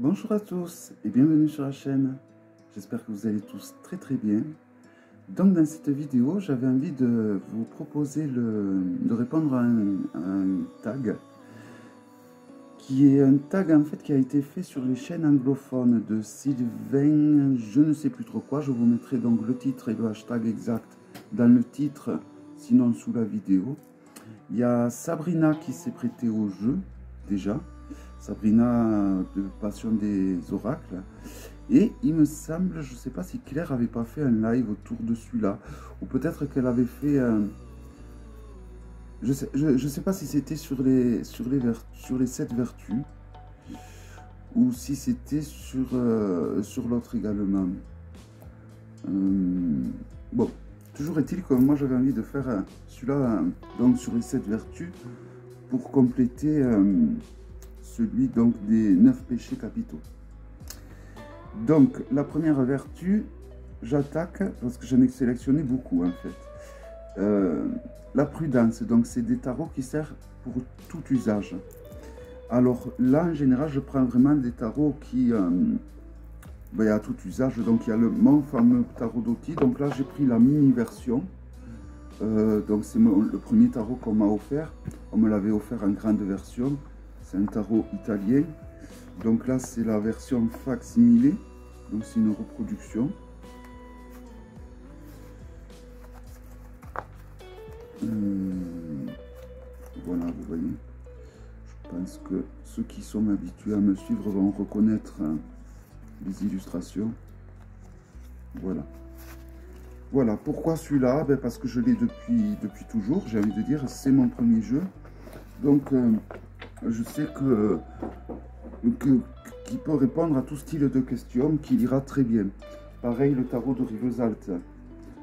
Bonjour à tous et bienvenue sur la chaîne. J'espère que vous allez tous très bien. Donc dans cette vidéo, j'avais envie de vous proposer de répondre à un tag qui est un tag en fait qui a été fait sur les chaînes anglophones de Sylvain, je ne sais plus trop quoi. Je vous mettrai donc le titre et le hashtag exact dans le titre, sinon sous la vidéo. Il y a Sabrina qui s'est prêtée au jeu déjà. Sabrina de Passion des Oracles. Et il me semble, je ne sais pas si Claire avait pas fait un live autour de celui-là. Ou peut-être qu'elle avait fait un... Je sais pas si c'était sur les 7 vertus. Ou si c'était sur l'autre également. Bon, toujours est-il que moi j'avais envie de faire celui-là donc sur les 7 vertus. Pour compléter... celui donc des 9 péchés capitaux. Donc la première vertu, j'attaque parce que j'en ai sélectionné beaucoup en fait. La prudence, donc c'est des tarots qui servent pour tout usage. Alors là en général je prends vraiment des tarots qui à tout usage. Donc il y a mon fameux tarot d'outil. Donc là j'ai pris la mini version. Donc c'est le premier tarot qu'on m'a offert. On me l'avait offert en grande version. C'est un tarot italien. Donc là, c'est la version facsimilé. Donc c'est une reproduction. Voilà, vous voyez. Je pense que ceux qui sont habitués à me suivre vont reconnaître les illustrations. Voilà. Voilà. Pourquoi celui-là? Parce que je l'ai depuis toujours. J'ai envie de dire, c'est mon premier jeu. Donc... je sais qu'il peut répondre à tout style de questions, qu'il ira très bien. Pareil, le tarot de Rivesaltes.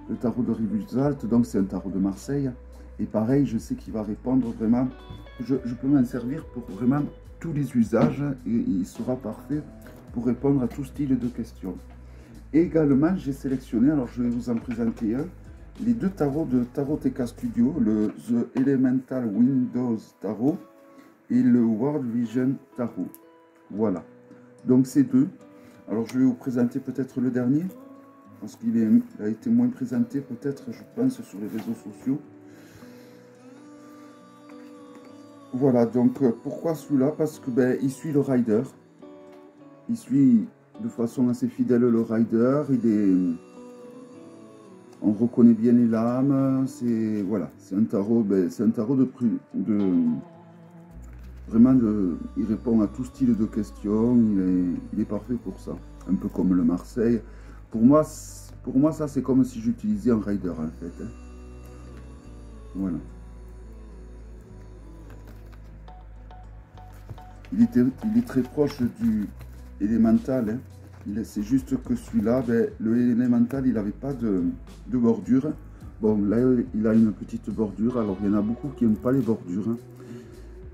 Le tarot de Rivesaltes, donc c'est un tarot de Marseille. Et pareil, je sais qu'il va répondre vraiment. Je peux m'en servir pour vraiment tous les usages. Et il sera parfait pour répondre à tout style de questions. Et également, j'ai sélectionné, alors je vais vous en présenter un, les deux tarots de Taroteka Studio, le The Elemental Windows Tarot et le World Vision Tarot. Voilà. Donc ces deux. Alors je vais vous présenter peut-être le dernier. Parce qu'il a été moins présenté peut-être, je pense, sur les réseaux sociaux. Voilà. Donc pourquoi celui-là? Parce que il suit le rider. Il suit de façon assez fidèle le rider. On reconnaît bien les lames. C'est voilà. C'est un tarot. C'est un tarot Vraiment, il répond à tout style de questions, il est parfait pour ça. Un peu comme le Marseille. Pour moi ça c'est comme si j'utilisais un rider en fait. Voilà. Il est très proche du élémental. C'est juste que celui-là, le élémental, il n'avait pas de bordure. Bon, là, il a une petite bordure. Alors, il y en a beaucoup qui n'aiment pas les bordures.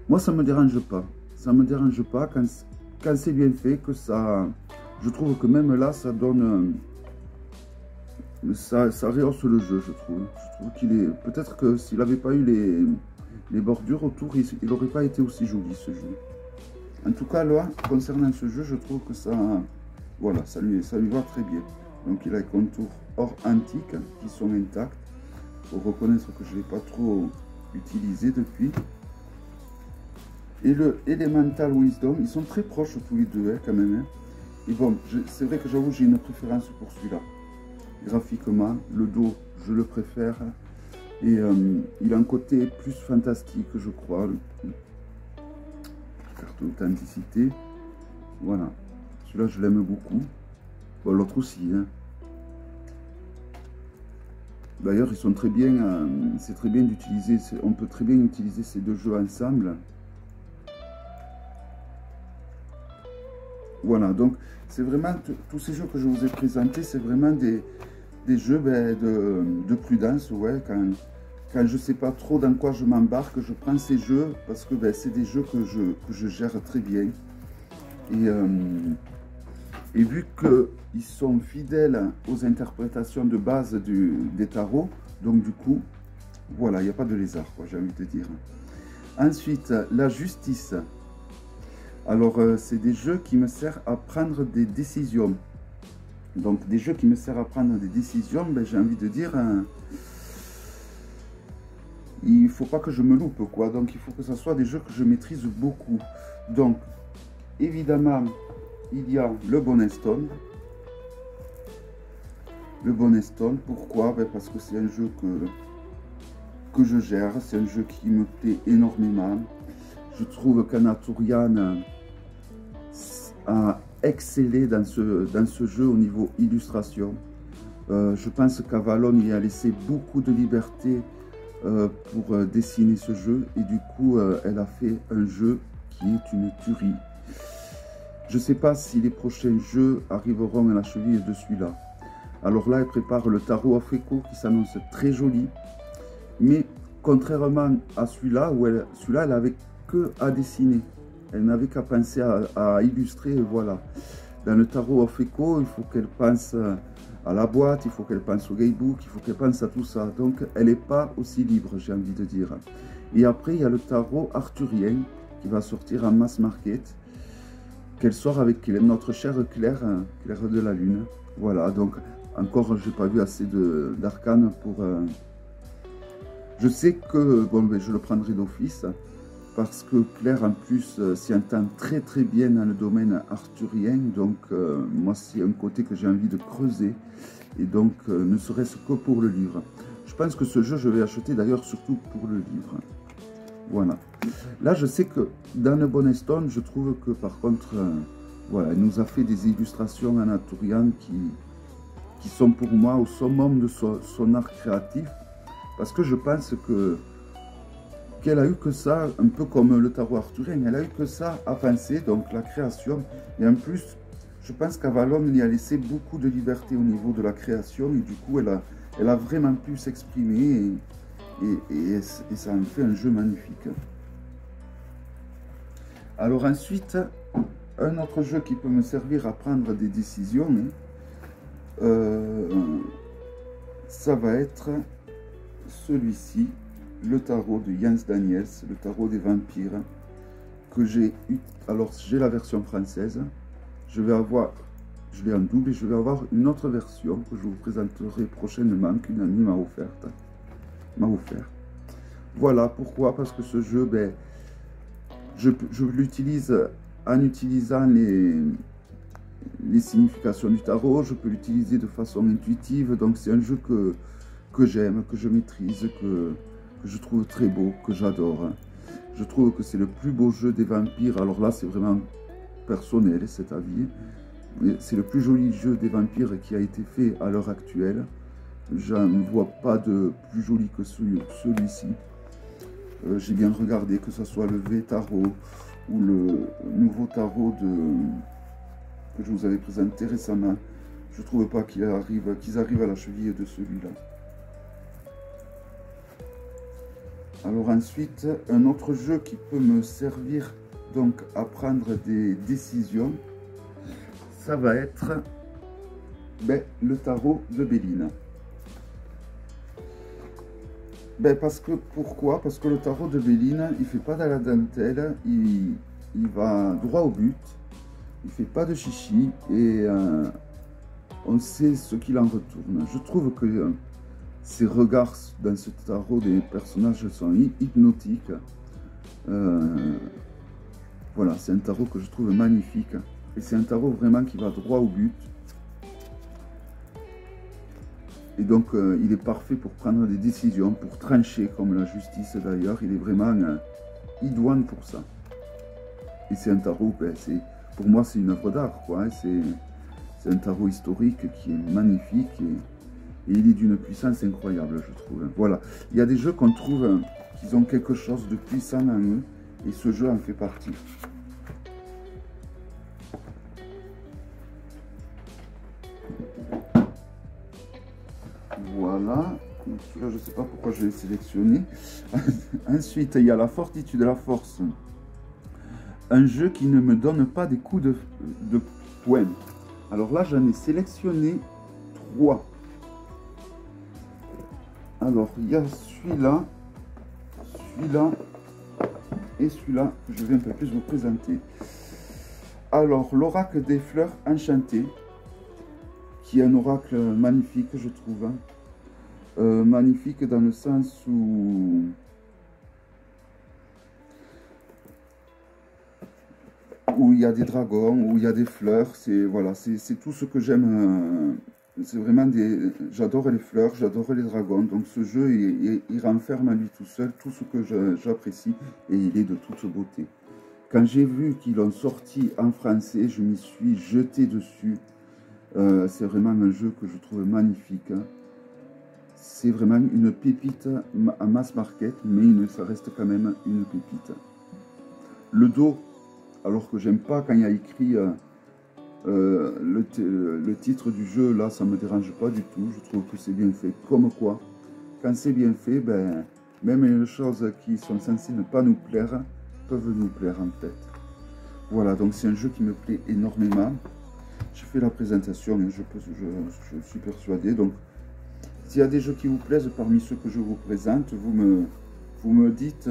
Moi, ça ne me dérange pas. Ça ne me dérange pas quand c'est bien fait, que ça... Je trouve que même là, ça donne... Ça rehausse le jeu, je trouve. Je trouve qu'il est... Peut-être que s'il n'avait pas eu les bordures autour, il n'aurait pas été aussi joli, ce jeu. En tout cas, là, concernant ce jeu, je trouve que ça... Voilà, ça lui va très bien. Donc, il a les contours hors antiques qui sont intacts. Il faut reconnaître que je ne l'ai pas trop utilisé depuis. Et le Elemental Wisdom, ils sont très proches tous les deux, quand même. Hein. Et bon, c'est vrai que j'avoue, j'ai une préférence pour celui-là. Graphiquement, le dos, je le préfère. Et il a un côté plus fantastique, je crois. Carte d'authenticité. Voilà. Celui-là, je l'aime beaucoup. Bon, l'autre aussi. Hein. D'ailleurs, ils sont très bien. C'est très bien d'utiliser. On peut très bien utiliser ces deux jeux ensemble. Voilà, donc c'est vraiment tous ces jeux que je vous ai présentés, c'est vraiment des jeux de prudence. Ouais, quand je ne sais pas trop dans quoi je m'embarque, je prends ces jeux parce que c'est des jeux que je gère très bien. Et vu qu'ils sont fidèles aux interprétations de base des tarots, donc du coup, voilà, il n'y a pas de lézard, j'ai envie de dire. Ensuite, la justice. Alors, c'est des jeux qui me servent à prendre des décisions. Donc, des jeux qui me servent à prendre des décisions, ben, j'ai envie de dire, il ne faut pas que je me loupe, quoi. Donc, il faut que ce soit des jeux que je maîtrise beaucoup. Donc, évidemment, il y a le Bonus Stone. Le Bonus Stone, pourquoi? Ben, parce que c'est un jeu que je gère, c'est un jeu qui me plaît énormément. Je trouve qu'Anaturian a excellé dans ce jeu au niveau illustration. Je pense qu'Avalon y a laissé beaucoup de liberté pour dessiner ce jeu et du coup elle a fait un jeu qui est une tuerie. Je ne sais pas si les prochains jeux arriveront à la cheville de celui-là. Alors là, elle prépare le tarot Afeko qui s'annonce très joli. Mais contrairement à celui-là, où celui-là, elle n'avait que à dessiner. Elle n'avait qu'à penser à illustrer, et voilà. Dans le tarot Afeko, il faut qu'elle pense à la boîte, il faut qu'elle pense au guidebook, il faut qu'elle pense à tout ça. Donc, elle n'est pas aussi libre, j'ai envie de dire. Et après, il y a le tarot arthurien qui va sortir en mass market. Qu'elle sort avec notre chère Claire, Claire de la Lune. Voilà, donc encore, je n'ai pas vu assez d'arcanes pour... Je sais que, bon, ben, je le prendrai d'office, parce que Claire, en plus, s'y entend très très bien dans le domaine arthurien. Donc, moi, c'est un côté que j'ai envie de creuser. Et donc, ne serait-ce que pour le livre. Je pense que ce jeu, je vais acheter d'ailleurs surtout pour le livre. Voilà. Là, je sais que dans le Bonus Stone, je trouve que par contre, voilà, il nous a fait des illustrations Anaturian qui sont pour moi au summum de son art créatif. Parce que je pense qu'elle a eu que ça, un peu comme le tarot arthurien, elle a eu que ça à penser, donc la création. Et en plus, je pense qu'Avalon y a laissé beaucoup de liberté au niveau de la création. Et du coup, elle a vraiment pu s'exprimer et ça en fait un jeu magnifique. Alors ensuite, un autre jeu qui peut me servir à prendre des décisions, ça va être celui-ci, le tarot de Jens Daniels, le tarot des vampires, que j'ai eu. Alors j'ai la version française, je l'ai en double et je vais avoir une autre version que je vous présenterai prochainement, qu'une amie m'a offert. Voilà pourquoi, parce que ce jeu, ben, je l'utilise en utilisant les significations du tarot, je peux l'utiliser de façon intuitive, donc c'est un jeu que j'aime, que je maîtrise, que je trouve très beau, que j'adore. Je trouve que c'est le plus beau jeu des vampires, alors là c'est vraiment personnel cet avis, c'est le plus joli jeu des vampires qui a été fait à l'heure actuelle. Je ne vois pas de plus joli que celui-ci. J'ai bien regardé, que ce soit le V-Tarot ou le nouveau tarot que je vous avais présenté récemment. Je ne trouve pas qu'ils arrivent à la cheville de celui-là. Alors ensuite, un autre jeu qui peut me servir donc à prendre des décisions, ça va être le tarot de Béline. Pourquoi? Parce que le tarot de Béline, il ne fait pas de la dentelle, il va droit au but, il ne fait pas de chichi et on sait ce qu'il en retourne. Je trouve que ces regards dans ce tarot des personnages sont hypnotiques. Voilà, c'est un tarot que je trouve magnifique et c'est un tarot vraiment qui va droit au but. Et donc, il est parfait pour prendre des décisions, pour trancher, comme la justice d'ailleurs. Il est vraiment idoine pour ça. Et c'est un tarot, pour moi, c'est une œuvre d'art, quoi. C'est un tarot historique qui est magnifique et il est d'une puissance incroyable, je trouve. Voilà. Il y a des jeux qu'on trouve qui ont quelque chose de puissant en eux, et ce jeu en fait partie. Voilà, là je ne sais pas pourquoi je l'ai sélectionné. Ensuite, il y a la Fortitude de la Force. Un jeu qui ne me donne pas des coups de poing. Alors là, j'en ai sélectionné 3. Alors, il y a celui-là et celui-là que je vais un peu plus vous présenter. Alors, l'oracle des fleurs enchantées, qui est un oracle magnifique, je trouve. Magnifique dans le sens où il y a des dragons, où il y a des fleurs. C'est voilà, c'est tout ce que j'aime. C'est vraiment des... J'adore les fleurs, j'adore les dragons. Donc ce jeu, il renferme à lui tout seul tout ce que j'apprécie. Et il est de toute beauté. Quand j'ai vu qu'ils l'ont sorti en français, je m'y suis jeté dessus. C'est vraiment un jeu que je trouve magnifique. C'est vraiment une pépite à mass market, mais ça reste quand même une pépite. Le dos, alors que j'aime pas quand il y a écrit le titre du jeu, là ça me dérange pas du tout. Je trouve que c'est bien fait. Comme quoi, quand c'est bien fait, ben, même les choses qui sont censées ne pas nous plaire, peuvent nous plaire en fait. Voilà, donc c'est un jeu qui me plaît énormément. Je fais la présentation, mais je suis persuadé. Donc, s'il y a des jeux qui vous plaisent parmi ceux que je vous présente, vous me dites,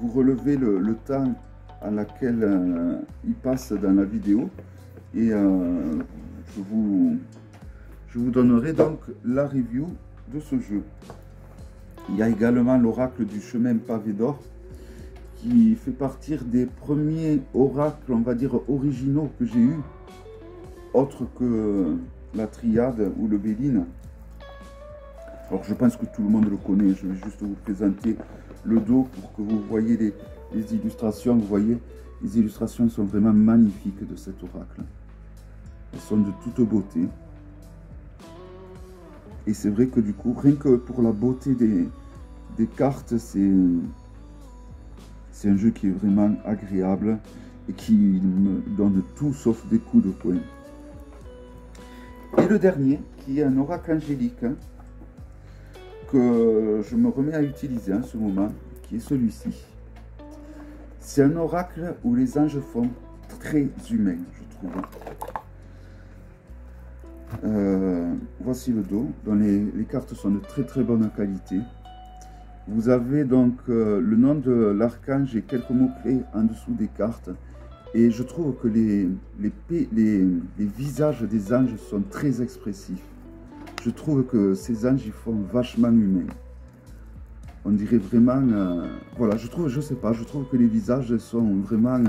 vous relevez le temps à laquelle il passe dans la vidéo. Et je vous donnerai donc la review de ce jeu. Il y a également l'oracle du chemin pavé d'or, qui fait partie des premiers oracles, on va dire, originaux que j'ai eu, autre que la triade ou le Béline. Alors je pense que tout le monde le connaît, je vais juste vous présenter le dos pour que vous voyez les illustrations. Vous voyez, les illustrations sont vraiment magnifiques de cet oracle. Elles sont de toute beauté. Et c'est vrai que du coup, rien que pour la beauté des cartes, c'est un jeu qui est vraiment agréable et qui me donne tout sauf des coups de poing. Et le dernier, qui est un oracle angélique, que je me remets à utiliser en ce moment, qui est celui-ci. C'est un oracle où les anges font très humains, je trouve. Voici le dos, dont les cartes sont de très bonne qualité. Vous avez donc le nom de l'archange et quelques mots-clés en dessous des cartes. Et je trouve que les visages des anges sont très expressifs. Je trouve que ces anges, ils font vachement humains. On dirait vraiment... voilà, je sais pas, je trouve que les visages sont vraiment...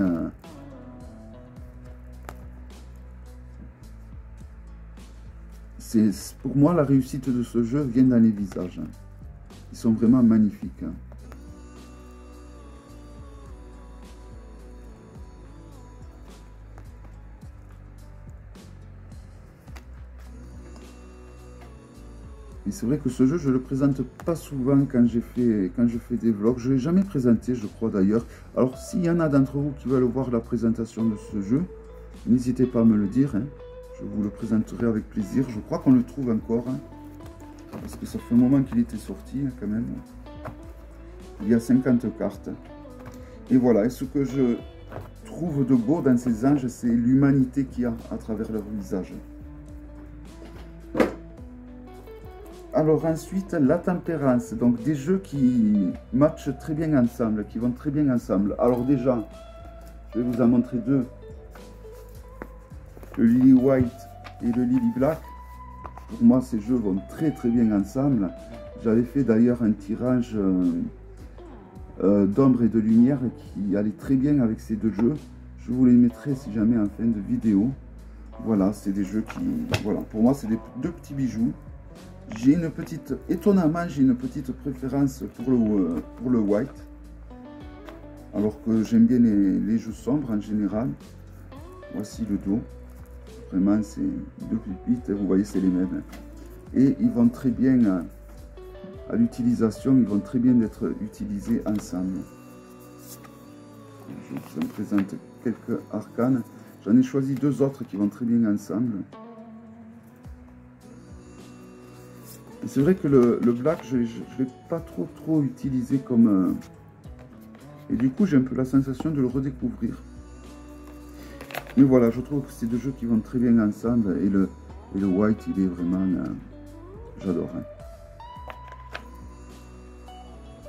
pour moi, la réussite de ce jeu vient dans les visages. Ils sont vraiment magnifiques. Et c'est vrai que ce jeu, je ne le présente pas souvent quand je fais des vlogs. Je ne l'ai jamais présenté, je crois d'ailleurs. Alors, s'il y en a d'entre vous qui veulent voir la présentation de ce jeu, n'hésitez pas à me le dire. Hein. Je vous le présenterai avec plaisir. Je crois qu'on le trouve encore. Hein, parce que ça fait un moment qu'il était sorti, hein, quand même. Il y a 50 cartes. Et voilà, et ce que je trouve de beau dans ces anges, c'est l'humanité qu'il y a à travers leur visage. Alors ensuite, la tempérance, donc des jeux qui matchent très bien ensemble, qui vont très bien ensemble. Alors déjà, je vais vous en montrer deux. Le Lily White et le Lily Black. Pour moi, ces jeux vont très bien ensemble. J'avais fait d'ailleurs un tirage d'ombre et de lumière qui allait très bien avec ces deux jeux. Je vous les mettrai si jamais en fin de vidéo. Voilà, c'est des jeux qui... Voilà, pour moi, c'est deux petits bijoux. J'ai une petite... Étonnamment, j'ai une petite préférence pour le white. Alors que j'aime bien les jeux sombres en général. Voici le dos. Vraiment, c'est deux pépites. Vous voyez, c'est les mêmes. Et ils vont très bien... à l'utilisation, ils vont très bien être utilisés ensemble. Je vous en présente quelques arcanes. J'en ai choisi deux autres qui vont très bien ensemble. C'est vrai que le black, je ne l'ai pas trop utilisé comme... et du coup, j'ai un peu la sensation de le redécouvrir. Mais voilà, je trouve que c'est deux jeux qui vont très bien ensemble. Et le white, il est vraiment... j'adore. Hein.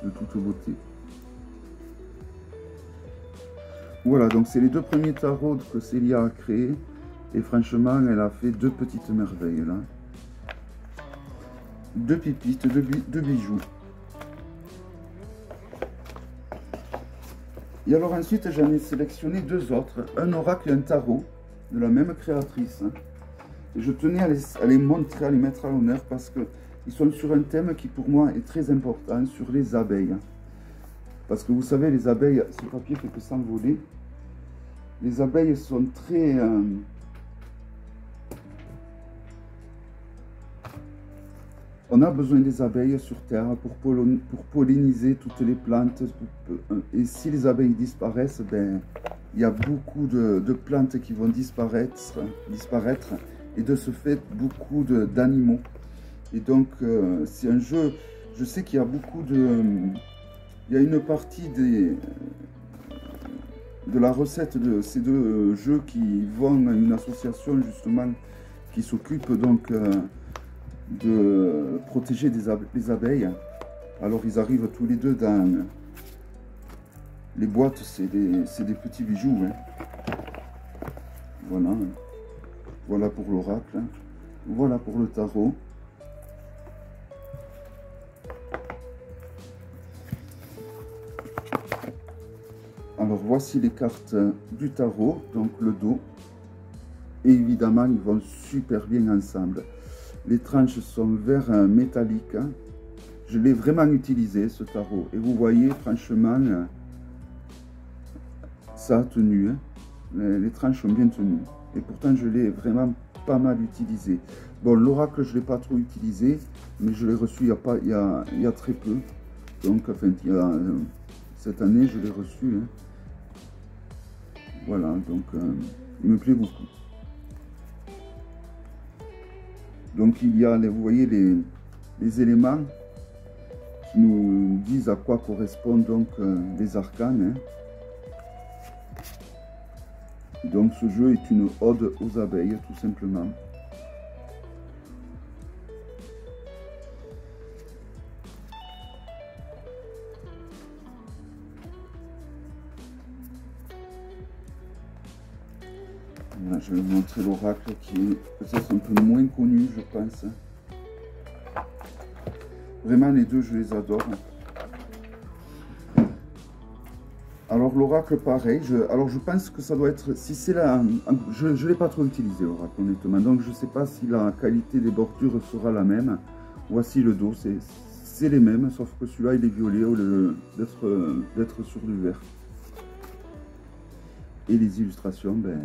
De toute beauté. Voilà, donc c'est les 2 premiers tarots que Célia a créés. Et franchement, elle a fait 2 petites merveilles là. 2 pépites, 2 bijoux. Et alors ensuite, j'en ai sélectionné 2 autres. Un oracle et un tarot de la même créatrice. Et je tenais à les montrer, à les mettre à l'honneur parce qu'ils sont sur un thème qui pour moi est très important, sur les abeilles. Parce que vous savez, les abeilles, ce papier fait que s'envoler. Les abeilles sont très... On a besoin des abeilles sur Terre pour polliniser toutes les plantes. Et si les abeilles disparaissent, ben, il y a beaucoup de plantes qui vont disparaître. Et de ce fait, beaucoup d'animaux. Et donc, c'est un jeu... Je sais qu'il y a beaucoup de... Il y a une partie de la recette de ces 2 jeux qui vont à une association justement qui s'occupe donc de protéger les abeilles. Alors ils arrivent tous les 2 dans les boîtes, c'est des petits bijoux. Hein. Voilà. Voilà pour l'oracle. Voilà pour le tarot. Alors voici les cartes du tarot, donc le dos. Et évidemment, ils vont super bien ensemble. Les tranches sont vert métallique. Je l'ai vraiment utilisé, ce tarot. Et vous voyez, franchement, ça a tenu. Hein. Les tranches ont bien tenu. Et pourtant, je l'ai vraiment pas mal utilisé. Bon, l'oracle, je ne l'ai pas trop utilisé, mais je l'ai reçu il y a très peu. Donc, enfin, cette année, je l'ai reçu. Hein. Voilà, donc il me plaît beaucoup. Donc il y a, vous voyez, les éléments qui nous disent à quoi correspondent donc les arcanes. Hein. Donc ce jeu est une ode aux abeilles, tout simplement. Voilà, je vais vous montrer l'oracle qui est peut-être un peu moins connu, je pense. Vraiment, les 2, je les adore. Alors, l'oracle, pareil. Alors, je pense que ça doit être... Si c'est là... Je ne l'ai pas trop utilisé, l'oracle, honnêtement. Donc, je ne sais pas si la qualité des bordures sera la même. Voici le dos. C'est les mêmes, sauf que celui-là, il est violet au lieu d'être sur du vert. Et les illustrations, ben...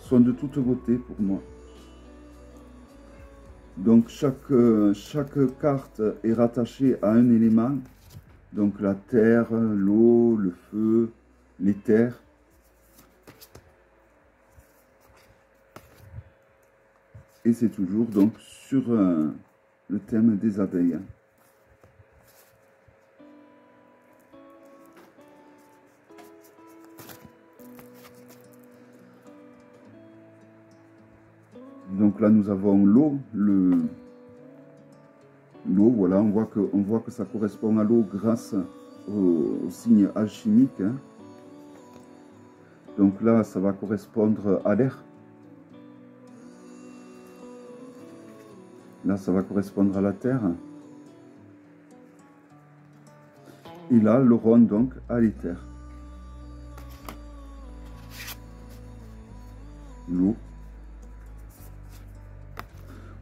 sont de toute beauté pour moi. Donc chaque carte est rattachée à un élément, donc la terre, l'eau, le feu, l'éther. Et c'est toujours donc sur le thème des abeilles. Donc là, nous avons l'eau, voilà, on voit que ça correspond à l'eau grâce au signe alchimique. Hein. Donc là, ça va correspondre à l'air. Là, ça va correspondre à la terre. Et là, le rond, donc, à l'éther. L'eau.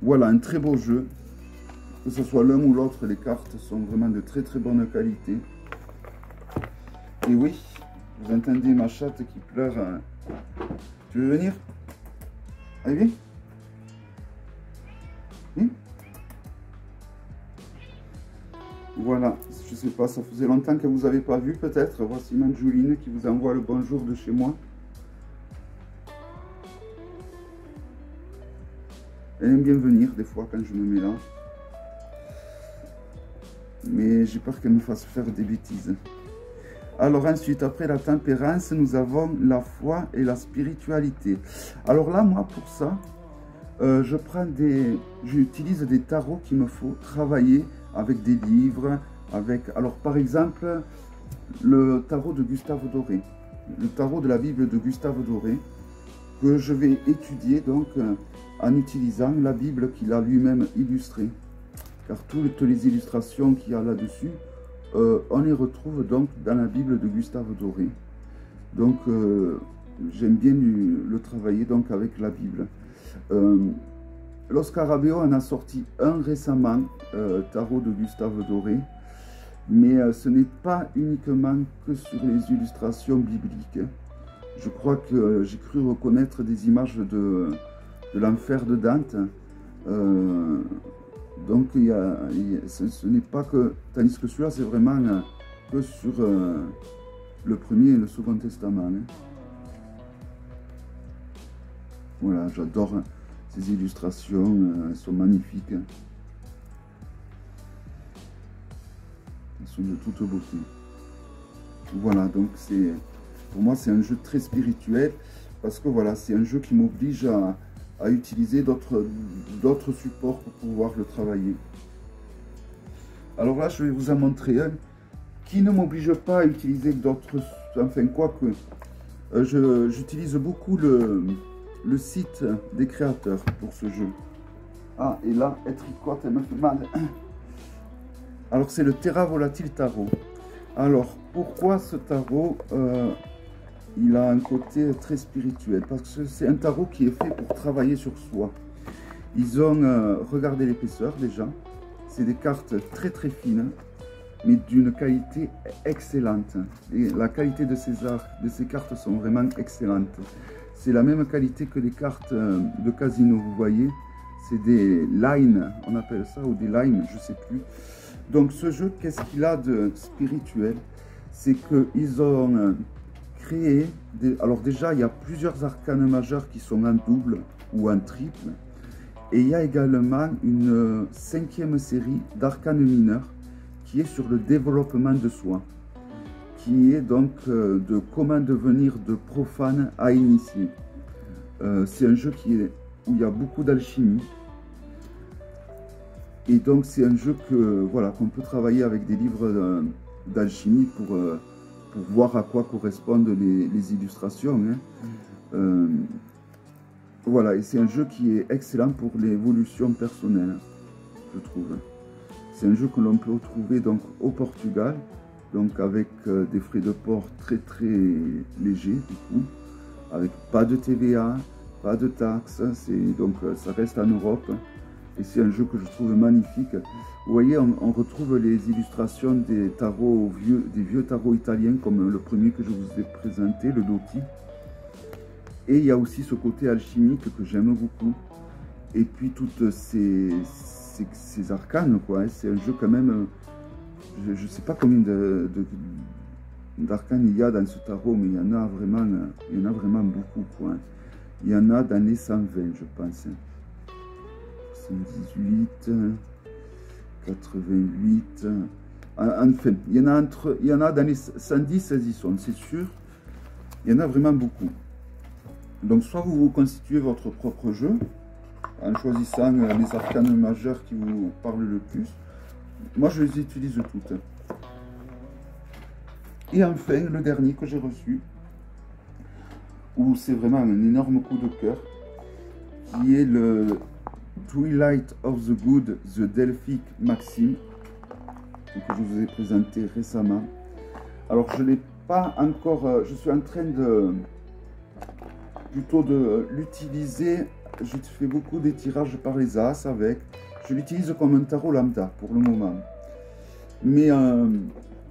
Voilà, un très beau jeu. Que ce soit l'un ou l'autre, les cartes sont vraiment de très très bonne qualité. Et oui, vous entendez ma chatte qui pleure. Tu veux venir? Allez, viens. Viens. Voilà, je sais pas, ça faisait longtemps que vous n'avez pas vu peut-être. Voici Manjouline qui vous envoie le bonjour de chez moi. Elle aime bien venir des fois quand je me mets là. Mais j'ai peur qu'elle me fasse faire des bêtises. Alors ensuite, après la tempérance, nous avons la foi et la spiritualité. Alors là, moi, pour ça, j'utilise des tarots qu'il me faut travailler avec des livres. Alors par exemple, le tarot de Gustave Doré. le tarot de la Bible de Gustave Doré, que je vais étudier donc en utilisant la Bible qu'il a lui-même illustrée. Car toutes les illustrations qu'il y a là-dessus, on les retrouve donc dans la Bible de Gustave Doré. Donc j'aime bien le travailler donc avec la Bible. L'Oscarabeo en a sorti un récemment, tarot de Gustave Doré, mais ce n'est pas uniquement que sur les illustrations bibliques. Je crois que j'ai cru reconnaître des images de l'enfer de Dante. Donc ce n'est pas que... Tandis que celui-là, c'est vraiment que sur le Premier et le Second Testament. Hein. Voilà, j'adore ces illustrations, elles sont magnifiques. Elles sont de toute beauté. Voilà, donc pour moi c'est un jeu très spirituel, parce que voilà, c'est un jeu qui m'oblige à utiliser d'autres supports pour pouvoir le travailler. Alors là, je vais vous en montrer un qui ne m'oblige pas à utiliser d'autres, enfin quoique, j'utilise beaucoup le site des créateurs pour ce jeu. Ah, et là, elle tricote, elle me fait mal. Alors, c'est le Terra Volatile Tarot. Alors, pourquoi ce tarot il a un côté très spirituel? Parce que c'est un tarot qui est fait pour travailler sur soi. Ils ont regardé l'épaisseur déjà. C'est des cartes très très fines, mais d'une qualité excellente. Et la qualité de ces cartes sont vraiment excellentes. C'est la même qualité que les cartes de casino, vous voyez. C'est des lines, on appelle ça, ou des limes, je ne sais plus. Donc ce jeu, qu'est-ce qu'il a de spirituel? C'est qu'ils ont créé... Alors déjà, il y a plusieurs arcanes majeurs qui sont en double ou en triple. Et il y a également une 5e série d'arcanes mineurs qui est sur le développement de soi. Qui est donc de comment devenir de profane à initié. C'est un jeu où il y a beaucoup d'alchimie. Et donc c'est un jeu voilà, qu'on peut travailler avec des livres d'alchimie pour voir à quoi correspondent les illustrations. Hein. Voilà, et c'est un jeu qui est excellent pour l'évolution personnelle, je trouve. C'est un jeu que l'on peut retrouver donc au Portugal, donc avec des frais de port très très légers du coup, avec pas de TVA, pas de taxes, donc ça reste en Europe. Et c'est un jeu que je trouve magnifique. Vous voyez, on retrouve les illustrations des tarots des vieux tarots italiens, comme le premier que je vous ai présenté, le Dotti. Et il y a aussi ce côté alchimique que j'aime beaucoup. Et puis toutes ces arcanes, quoi. C'est un jeu quand même... Je ne sais pas combien d'arcanes il y a dans ce tarot, mais il y en a vraiment beaucoup, quoi. Il y en a dans les 120, je pense. 118, 88, enfin, il y en a dans les 110 et 110, c'est sûr. Il y en a vraiment beaucoup. Donc, soit vous constituez votre propre jeu, en choisissant les arcanes majeures qui vous parlent le plus. Moi, je les utilise toutes. Et enfin, le dernier que j'ai reçu, où c'est vraiment un énorme coup de cœur, qui est le Twilight of the Good, The Delphic Maxim, que je vous ai présenté récemment. Alors je n'ai pas encore, je suis en train plutôt de l'utiliser. Je fais beaucoup des tirages par les as avec. Je l'utilise comme un tarot lambda pour le moment. Mais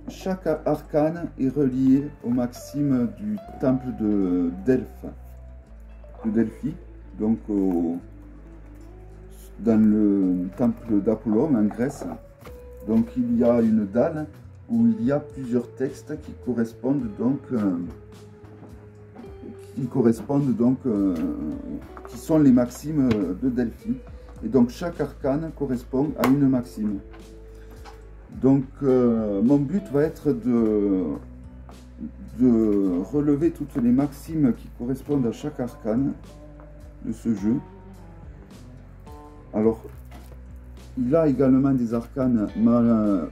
chaque arcane est relié au maxime du temple de Delphi, donc dans le temple d'Apollon en Grèce. Donc il y a une dalle où il y a plusieurs textes qui correspondent donc qui sont les maximes de Delphi. Et donc chaque arcane correspond à une maxime. Donc mon but va être de relever toutes les maximes qui correspondent à chaque arcane de ce jeu. Alors, il a également des arcanes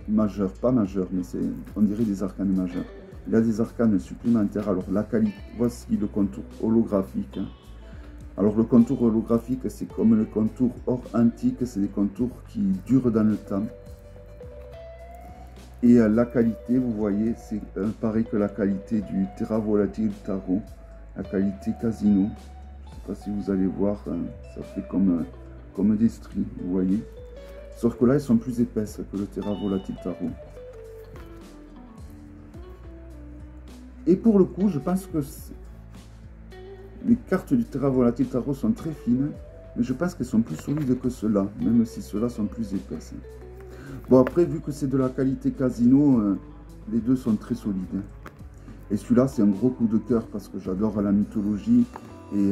majeurs, pas majeurs, mais on dirait des arcanes majeurs. Il y a des arcanes supplémentaires. Alors la qualité, voici le contour holographique. Alors le contour holographique, c'est comme le contour or antique, c'est des contours qui durent dans le temps. Et la qualité, vous voyez, c'est pareil que la qualité du Terra Volatile Tarot, la qualité Casino. Je ne sais pas si vous allez voir, ça fait comme des stries, vous voyez. Sauf que là, elles sont plus épaisses que le Terra Volatile Tarot. Et pour le coup, je pense que les cartes du Terra Volatile Tarot sont très fines, mais je pense qu'elles sont plus solides que ceux-là, même si ceux-là sont plus épaisses. Bon, après, vu que c'est de la qualité Casino, les deux sont très solides. Et celui-là, c'est un gros coup de cœur parce que j'adore la mythologie. Et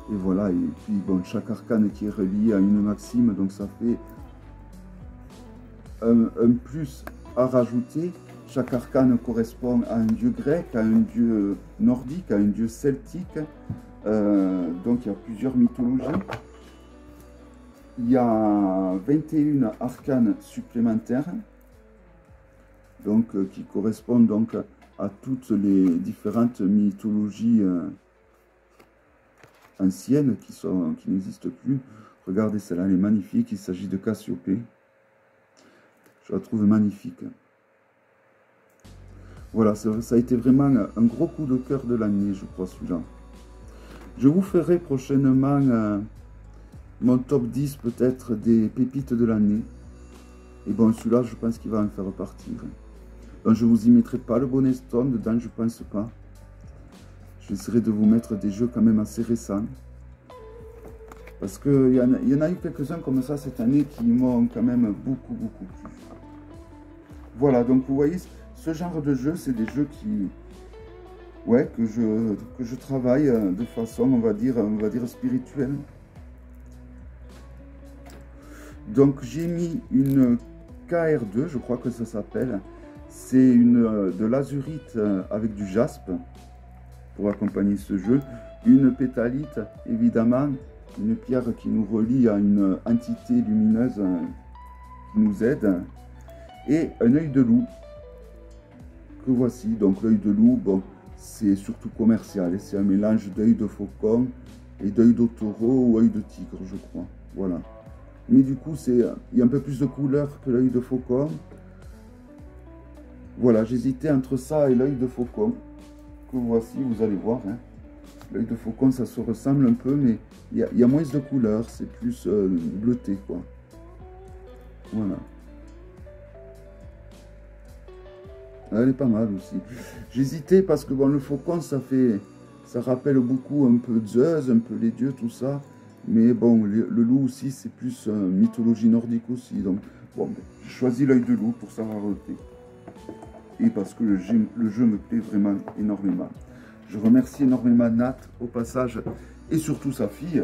voilà, et puis bon, chaque arcane qui est relié à une maxime, donc ça fait un plus à rajouter. Chaque arcane correspond à un dieu grec, à un dieu nordique, à un dieu celtique. Donc il y a plusieurs mythologies. Il y a 21 arcanes supplémentaires, donc qui correspondent donc à toutes les différentes mythologies anciennes qui n'existent plus. Regardez, celle-là, elle est magnifique. Il s'agit de Cassiopée. Je la trouve magnifique. Voilà, ça a été vraiment un gros coup de cœur de l'année, je crois, celui-là. Je vous ferai prochainement mon top 10 peut-être des pépites de l'année. Et bon, celui-là, je pense qu'il va en faire partir. Donc, je ne vous y mettrai pas le bonnet stone dedans, je pense pas. J'essaierai de vous mettre des jeux quand même assez récents. Parce qu'il y en a eu quelques-uns comme ça cette année qui m'ont quand même beaucoup plu. Voilà, donc vous voyez, ce genre de jeu, c'est des jeux qui... Ouais, que je travaille de façon, on va dire spirituelle. Donc j'ai mis une KR2, je crois que ça s'appelle. C'est de l'azurite avec du jaspe pour accompagner ce jeu. Une pétalite, évidemment, une pierre qui nous relie à une entité lumineuse qui nous aide. Et un œil de loup que voici. Donc l'œil de loup, bon, c'est surtout commercial. C'est un mélange d'œil de faucon et d'œil de taureau ou œil de tigre, je crois. Voilà. Mais du coup, il y a un peu plus de couleur que l'œil de faucon. Voilà, j'hésitais entre ça et l'œil de faucon. Que voici, vous allez voir. Hein. L'œil de faucon, ça se ressemble un peu, mais il y a moins de couleur. C'est plus bleuté, quoi. Voilà. Elle est pas mal aussi. J'hésitais parce que bon, le faucon, ça rappelle beaucoup un peu Zeus, un peu les dieux, tout ça. Mais bon, le loup aussi, c'est plus mythologie nordique aussi. Donc, bon, j'ai choisi l'œil de loup pour sa rareté. Et parce que le jeu me plaît vraiment énormément. Je remercie énormément Nat, au passage, et surtout sa fille,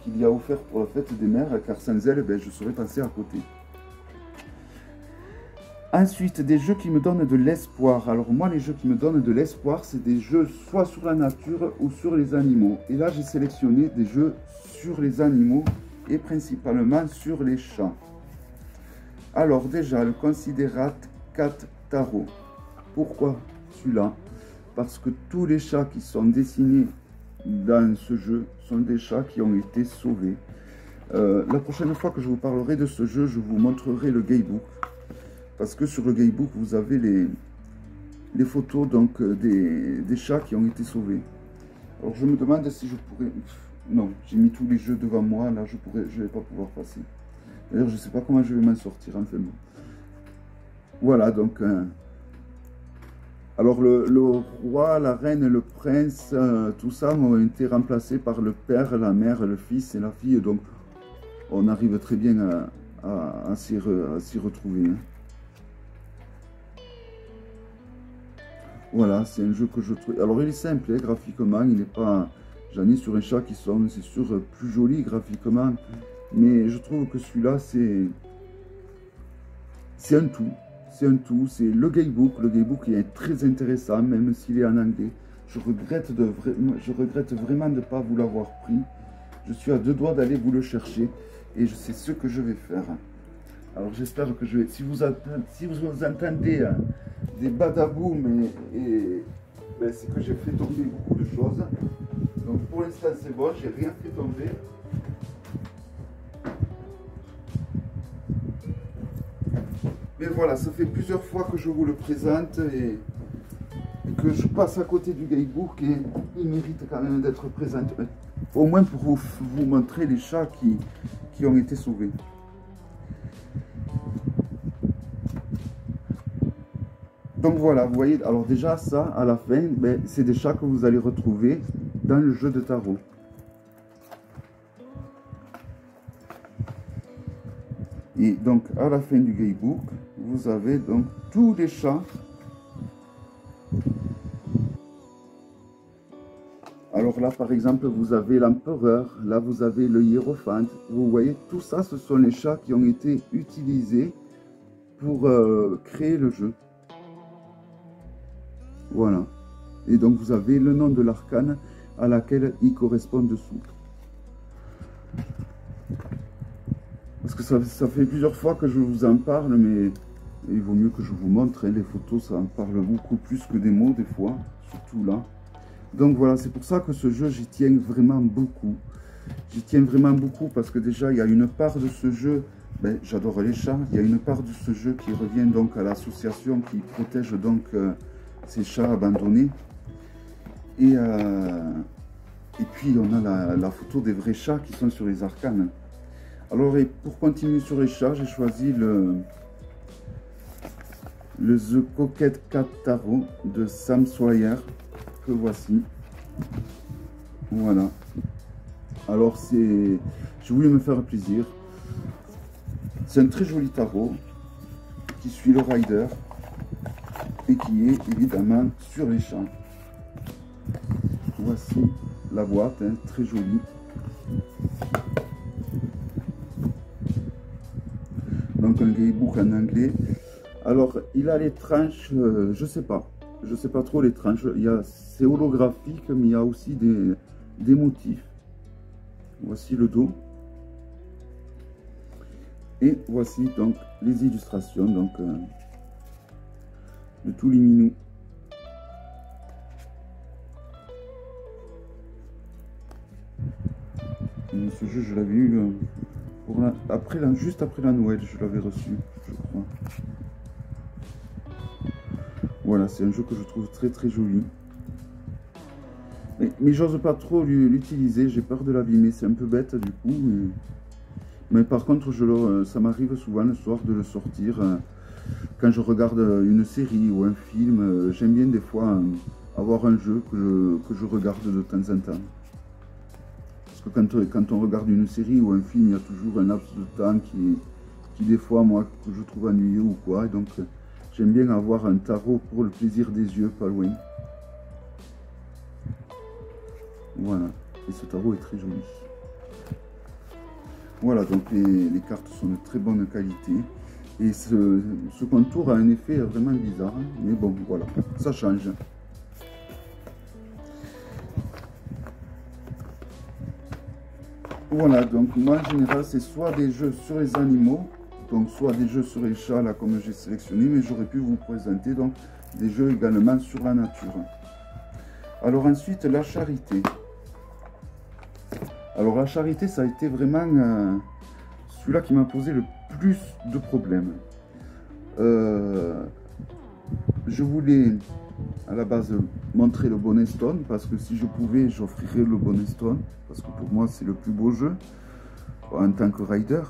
qui lui a offert pour la fête des mères, car sans elle, ben, je serais passé à côté. Ensuite, des jeux qui me donnent de l'espoir. Alors moi, les jeux qui me donnent de l'espoir, c'est des jeux soit sur la nature ou sur les animaux. Et là, j'ai sélectionné des jeux sur les animaux et principalement sur les chats. Alors déjà, le Considerate Cat Tarot. Pourquoi celui-là? Parce que tous les chats qui sont dessinés dans ce jeu sont des chats qui ont été sauvés. La prochaine fois que je vous parlerai de ce jeu, je vous montrerai le Gaybook. Parce que sur le Gaybook, vous avez les photos donc, des chats qui ont été sauvés. Alors je me demande si je pourrais... Non, j'ai mis tous les jeux devant moi, là je vais pas pouvoir passer. D'ailleurs, je ne sais pas comment je vais m'en sortir, enfin bon. Voilà, donc... Alors le roi, la reine, le prince, tout ça ont été remplacés par le père, la mère, le fils et la fille. Donc on arrive très bien à s'y retrouver. Hein. Voilà, c'est un jeu que je trouve... Alors il est simple, hein, graphiquement, il n'est pas... J'en ai sur un chat qui sont, c'est sûr, plus joli graphiquement. Mais je trouve que celui-là, c'est un tout. C'est un tout, c'est le Gaybook. Le Gaybook, il est très intéressant, même s'il est en anglais. Je regrette vraiment de ne pas vous l'avoir pris. Je suis à deux doigts d'aller vous le chercher. Et c'est ce que je vais faire. Alors j'espère que je vais... Si vous entendez des badaboum et ben, c'est que j'ai fait tomber beaucoup de choses. Donc pour l'instant c'est bon, j'ai rien fait tomber. Mais voilà, ça fait plusieurs fois que je vous le présente et que je passe à côté du guidebook et il mérite quand même d'être présenté. Au moins pour vous montrer les chats qui ont été sauvés. Donc voilà, vous voyez, alors déjà ça, à la fin, ben, c'est des chats que vous allez retrouver dans le jeu de tarot. Et donc à la fin du guidebook, vous avez donc tous les chats. Alors là par exemple, vous avez l'empereur, là vous avez le hiérophante. Vous voyez, tout ça, ce sont les chats qui ont été utilisés pour créer le jeu. Voilà. Et donc vous avez le nom de l'arcane à laquelle il correspond dessous. Parce que ça fait plusieurs fois que je vous en parle, mais il vaut mieux que je vous montre. Hein, les photos, ça en parle beaucoup plus que des mots des fois, surtout là. Donc voilà, c'est pour ça que ce jeu, j'y tiens vraiment beaucoup. J'y tiens vraiment beaucoup parce que déjà, il y a une part de ce jeu, ben, j'adore les chats, il y a une part de ce jeu qui revient donc à l'association qui protège donc ces chats abandonnés. Et puis, on a la photo des vrais chats qui sont sur les arcanes. Alors, et pour continuer sur les chats, j'ai choisi le The Coquette Cat Tarot de Sam Sawyer, que voici. Voilà. Alors, j'ai voulu me faire plaisir. C'est un très joli tarot qui suit le rider et qui est évidemment sur les chats. Voici la boîte, hein, très jolie. Donc un guidebook en anglais. Alors il a les tranches, je sais pas trop les tranches. C'est holographique, mais il y a aussi des motifs. Voici le dos. Et voici donc les illustrations donc de tous les minous. Ce jeu, je l'avais eu juste après la Noël, je l'avais reçu, je crois. Voilà, c'est un jeu que je trouve très très joli. Mais j'ose pas trop l'utiliser, j'ai peur de l'abîmer, c'est un peu bête du coup. Mais par contre, ça m'arrive souvent le soir de le sortir. Quand je regarde une série ou un film, j'aime bien des fois avoir un jeu que je regarde de temps en temps. Parce que quand on regarde une série ou un film, il y a toujours un laps de temps qui des fois, moi, que je trouve ennuyeux ou quoi. Et donc, j'aime bien avoir un tarot pour le plaisir des yeux, pas loin. Voilà. Et ce tarot est très joli. Voilà, donc les cartes sont de très bonne qualité. Et ce contour a un effet vraiment bizarre. Mais bon, voilà, ça change. Voilà, donc moi en général c'est soit des jeux sur les animaux, donc soit des jeux sur les chats là comme j'ai sélectionné, mais j'aurais pu vous présenter donc des jeux également sur la nature. Alors ensuite la charité. Alors la charité, ça a été vraiment celui-là qui m'a posé le plus de problèmes. Je voulais à la base montrer le Bonnet Stone parce que si je pouvais, j'offrirais le Bonnet Stone parce que pour moi c'est le plus beau jeu en tant que rider.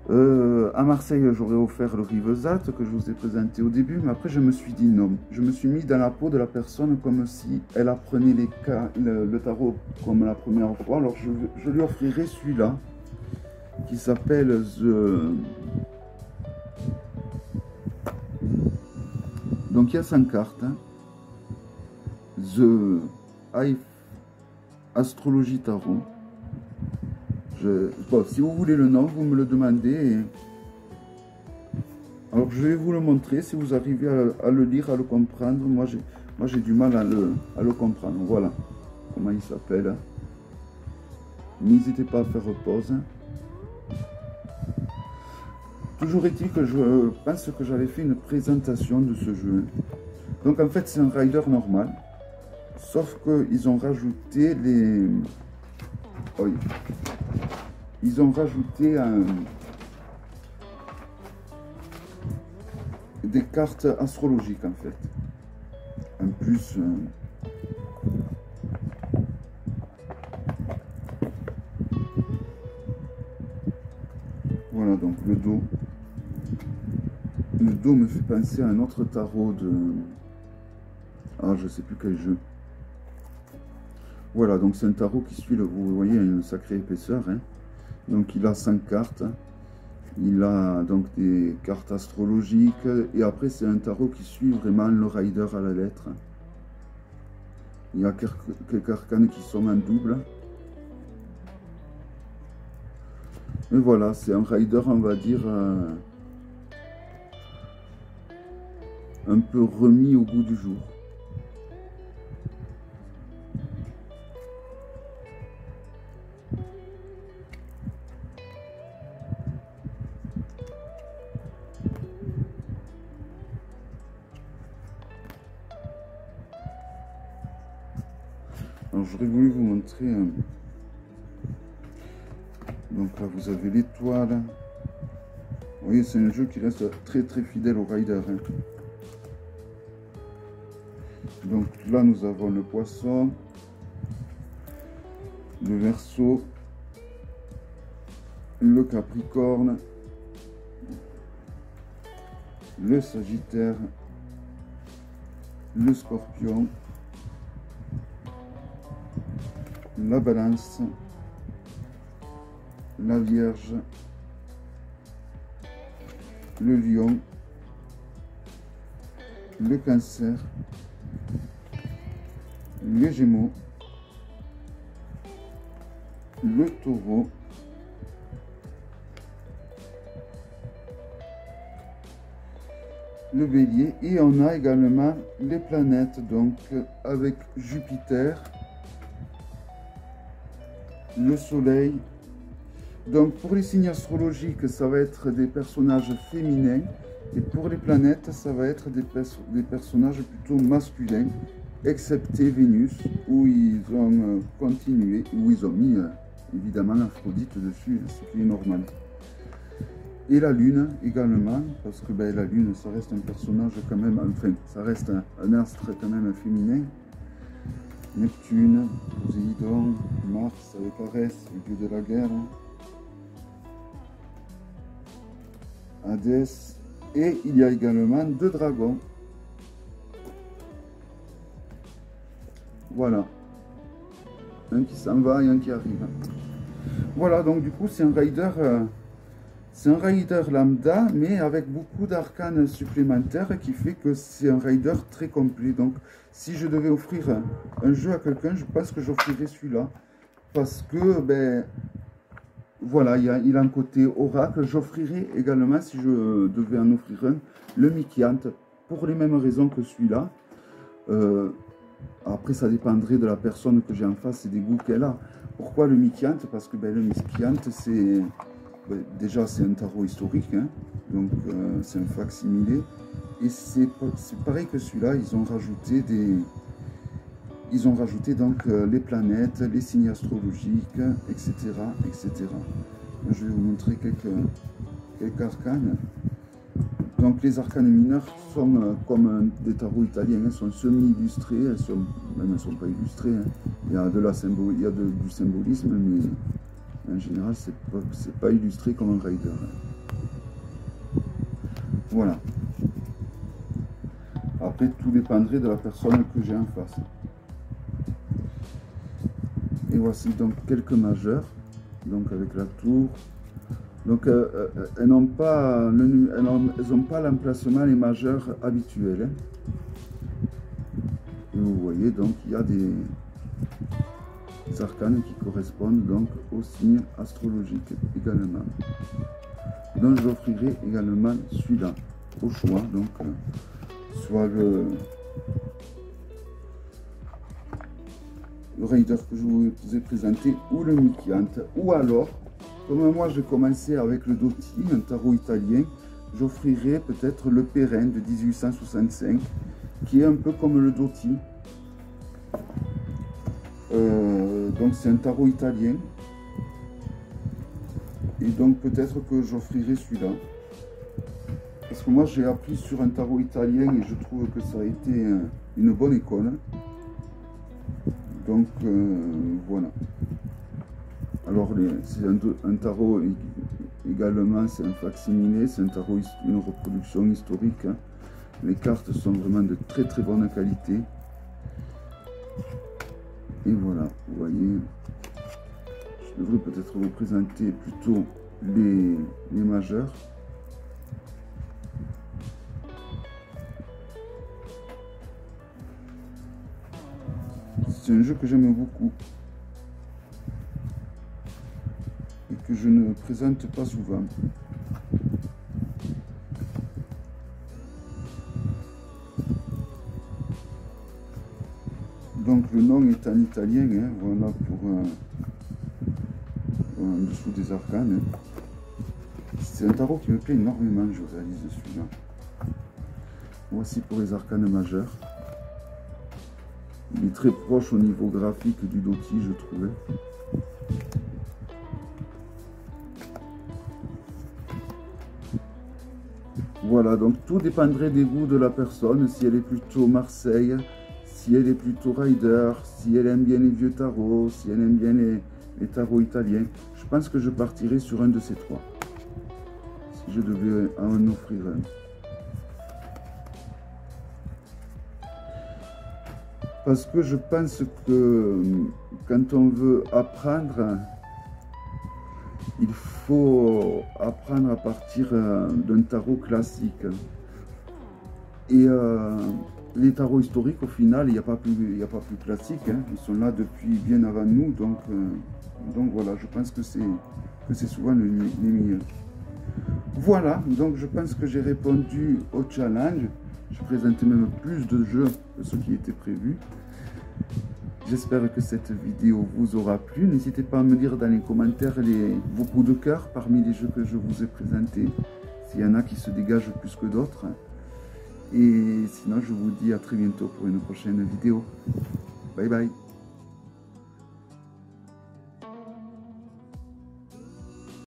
À Marseille, j'aurais offert le Rivesat que je vous ai présenté au début, mais après je me suis dit non. Je me suis mis dans la peau de la personne comme si elle apprenait le tarot comme la première fois. Alors je lui offrirai celui-là qui s'appelle Donc il y a 5 cartes. Hein. The High Astrology Tarot. Bon, si vous voulez le nom, vous me le demandez. Alors je vais vous le montrer si vous arrivez à le lire, à le comprendre. Moi j'ai du mal à le comprendre. Voilà comment il s'appelle. N'hésitez pas à faire pause. Toujours est-il que je pense que j'avais fait une présentation de ce jeu. Donc en fait c'est un rider normal. Sauf qu'ils ont rajouté les... Oh, ils ont rajouté des cartes astrologiques en fait. En plus... Voilà donc le dos. Le dos me fait penser à un autre tarot de... Ah, je sais plus quel jeu. Voilà, donc c'est un tarot qui suit, vous voyez, une sacrée épaisseur. Hein. Donc il a 5 cartes. Il a donc des cartes astrologiques. Et après, c'est un tarot qui suit vraiment le rider à la lettre. Il y a quelques arcanes qui sont en double. Et voilà, c'est un rider, on va dire, un peu remis au goût du jour. Alors j'aurais voulu vous montrer, donc là vous avez l'étoile, vous voyez c'est un jeu qui reste très fidèle au rider. Hein. Donc là nous avons le poisson, le Verseau, le Capricorne, le Sagittaire, le Scorpion, la Balance, la Vierge, le Lion, le Cancer, les Gémeaux, le Taureau, le Bélier, et on a également les planètes, donc avec Jupiter, le Soleil. Donc pour les signes astrologiques, ça va être des personnages féminins, et pour les planètes, ça va être des personnages plutôt masculins, excepté Vénus, où ils ont continué, où ils ont mis évidemment Aphrodite dessus, ce qui est normal. Et la Lune également, parce que ben, la Lune, ça reste un personnage quand même, enfin, ça reste un astre quand même féminin. Neptune, Poséidon, Mars avec Arès, le dieu de la guerre, Hadès, et il y a également 2 dragons. Voilà. Un qui s'en va et un qui arrive. Voilà, donc du coup c'est un rider lambda, mais avec beaucoup d'arcanes supplémentaires, qui fait que c'est un rider très complet. Donc si je devais offrir un jeu à quelqu'un, je pense que j'offrirais celui-là. Parce que, ben, voilà, il a un côté oracle. J'offrirais également, si je devais en offrir un, le Mikiante, pour les mêmes raisons que celui-là. Après, ça dépendrait de la personne que j'ai en face et des goûts qu'elle a. Pourquoi le Mikiante? Parce que ben, le Mikiante, c'est... Ben, déjà, c'est un tarot historique, hein, donc c'est un facsimilé. Et c'est pareil que celui-là, ils ont rajouté donc les planètes, les signes astrologiques, etc., etc. Je vais vous montrer quelques arcanes. Donc les arcanes mineures sont comme des tarots italiens, elles sont semi-illustrées, elles ne sont pas illustrées. Hein. Il y a du symbolisme, mais en général, c'est pas illustré comme un rider. Voilà. Après, tout dépendrait de la personne que j'ai en face. Et voici donc quelques majeurs, donc avec la tour. Donc elles n'ont pas l'emplacement les majeurs habituels. Et vous voyez donc il y a des arcanes qui correspondent donc aux signes astrologiques également. Donc j'offrirai également celui-là au choix, donc soit le rider que je vous ai présenté, ou le Mikiante, ou alors Comme moi j'ai commencé avec le Dotti, un tarot italien, j'offrirai peut-être le Perrin de 1865, qui est un peu comme le Dotti. Donc c'est un tarot italien. Et donc peut-être que j'offrirai celui-là. Parce que moi j'ai appris sur un tarot italien et je trouve que ça a été une bonne école. Donc voilà. Alors c'est un tarot également, c'est un facsimilé, c'est un tarot, une reproduction historique. Hein. Les cartes sont vraiment de très très bonne qualité. Et voilà, vous voyez, je devrais peut-être vous présenter plutôt les majeurs. C'est un jeu que j'aime beaucoup et que je ne présente pas souvent. Donc le nom est en italien, hein, voilà pour en dessous des arcanes. Hein. C'est un tarot qui me plaît énormément, je réalise celui-là. Voici pour les arcanes majeurs. Il est très proche au niveau graphique du Dotti, je trouvais. Voilà, donc tout dépendrait des goûts de la personne, si elle est plutôt Marseille, si elle est plutôt Rider, si elle aime bien les vieux tarots, si elle aime bien les tarots italiens. Je pense que je partirai sur un de ces trois, si je devais en offrir un. Parce que je pense que quand on veut apprendre, il faut apprendre à partir d'un tarot classique. Et les tarots historiques, au final, il n'y a pas plus classique. Hein. Ils sont là depuis bien avant nous. Donc voilà, je pense que c'est souvent les meilleurs. Voilà, donc je pense que j'ai répondu au challenge. Je présentais même plus de jeux que ce qui était prévu. J'espère que cette vidéo vous aura plu. N'hésitez pas à me dire dans les commentaires vos coups de cœur parmi les jeux que je vous ai présentés. S'il y en a qui se dégagent plus que d'autres. Et sinon, je vous dis à très bientôt pour une prochaine vidéo. Bye bye.